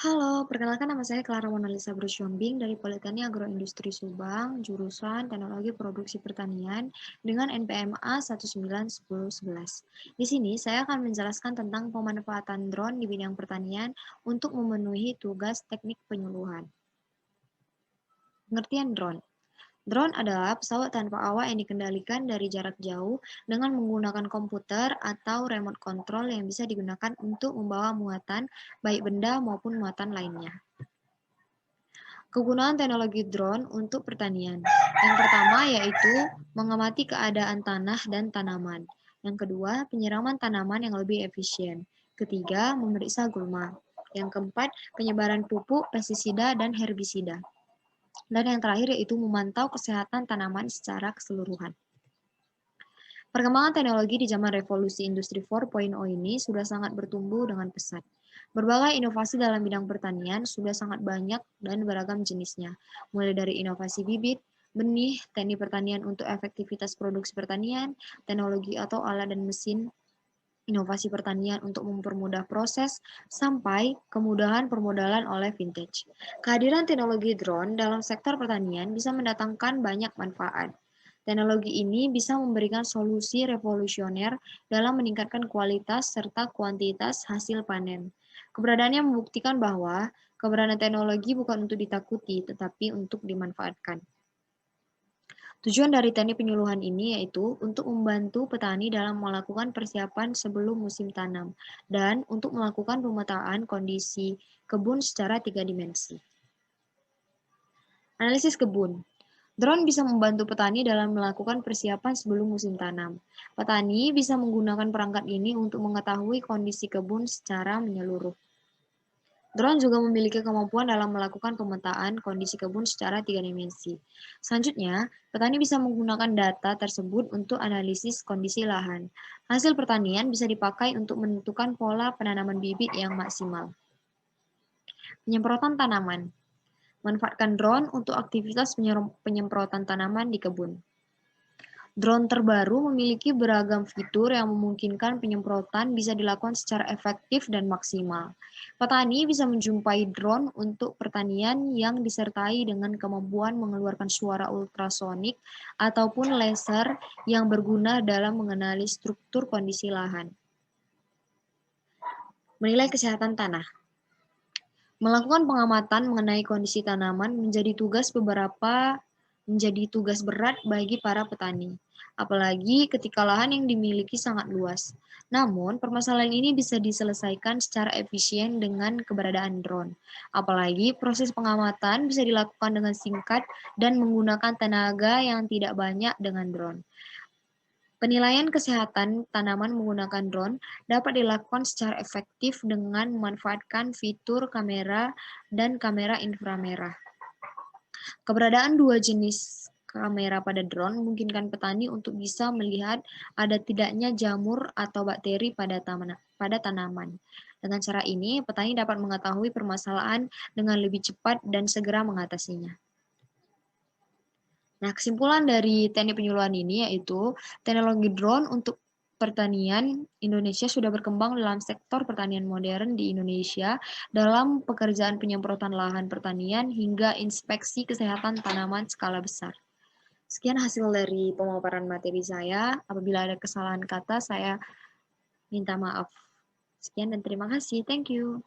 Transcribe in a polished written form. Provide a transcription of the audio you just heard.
Halo, perkenalkan nama saya Clara Monalisa Brusyombing dari Politeknik Agroindustri Subang, jurusan Teknologi Produksi Pertanian dengan NPMA 191011. Di sini saya akan menjelaskan tentang pemanfaatan drone di bidang pertanian untuk memenuhi tugas teknik penyuluhan. Pengertian drone. Drone adalah pesawat tanpa awak yang dikendalikan dari jarak jauh dengan menggunakan komputer atau remote control yang bisa digunakan untuk membawa muatan, baik benda maupun muatan lainnya. Kegunaan teknologi drone untuk pertanian. Yang pertama yaitu mengamati keadaan tanah dan tanaman. Yang kedua, penyiraman tanaman yang lebih efisien. Ketiga, memeriksa gulma. Yang keempat, penyebaran pupuk, pestisida, dan herbisida. Dan yang terakhir yaitu memantau kesehatan tanaman secara keseluruhan. Perkembangan teknologi di zaman revolusi industri 4.0 ini sudah sangat bertumbuh dengan pesat. Berbagai inovasi dalam bidang pertanian sudah sangat banyak dan beragam jenisnya, mulai dari inovasi bibit, benih, teknik pertanian untuk efektivitas produksi pertanian, teknologi atau alat dan mesin, inovasi pertanian untuk mempermudah proses, sampai kemudahan permodalan oleh vintage. Kehadiran teknologi drone dalam sektor pertanian bisa mendatangkan banyak manfaat. Teknologi ini bisa memberikan solusi revolusioner dalam meningkatkan kualitas serta kuantitas hasil panen. Keberadaannya membuktikan bahwa keberadaan teknologi bukan untuk ditakuti, tetapi untuk dimanfaatkan. Tujuan dari teknik penyuluhan ini yaitu untuk membantu petani dalam melakukan persiapan sebelum musim tanam dan untuk melakukan pemetaan kondisi kebun secara 3 dimensi. Analisis kebun. Drone bisa membantu petani dalam melakukan persiapan sebelum musim tanam. Petani bisa menggunakan perangkat ini untuk mengetahui kondisi kebun secara menyeluruh. Drone juga memiliki kemampuan dalam melakukan pemetaan kondisi kebun secara 3 dimensi. Selanjutnya, petani bisa menggunakan data tersebut untuk analisis kondisi lahan. Hasil pertanian bisa dipakai untuk menentukan pola penanaman bibit yang maksimal. Penyemprotan tanaman. Manfaatkan drone untuk aktivitas penyemprotan tanaman di kebun. Drone terbaru memiliki beragam fitur yang memungkinkan penyemprotan bisa dilakukan secara efektif dan maksimal. Petani bisa menjumpai drone untuk pertanian yang disertai dengan kemampuan mengeluarkan suara ultrasonik ataupun laser yang berguna dalam mengenali struktur kondisi lahan. Menilai kesehatan tanah. Melakukan pengamatan mengenai kondisi tanaman menjadi tugas berat bagi para petani, apalagi ketika lahan yang dimiliki sangat luas. Namun, permasalahan ini bisa diselesaikan secara efisien dengan keberadaan drone. Apalagi proses pengamatan bisa dilakukan dengan singkat dan menggunakan tenaga yang tidak banyak dengan drone. Penilaian kesehatan tanaman menggunakan drone dapat dilakukan secara efektif dengan memanfaatkan fitur kamera dan kamera inframerah. Keberadaan dua jenis kamera pada drone memungkinkan petani untuk bisa melihat ada tidaknya jamur atau bakteri pada tanaman. Dengan cara ini, petani dapat mengetahui permasalahan dengan lebih cepat dan segera mengatasinya. Nah, kesimpulan dari teknik penyuluhan ini yaitu teknologi drone untuk pertanian Indonesia sudah berkembang dalam sektor pertanian modern di Indonesia dalam pekerjaan penyemprotan lahan pertanian hingga inspeksi kesehatan tanaman skala besar. Sekian hasil dari pemaparan materi saya. Apabila ada kesalahan kata, saya minta maaf. Sekian dan terima kasih. Thank you.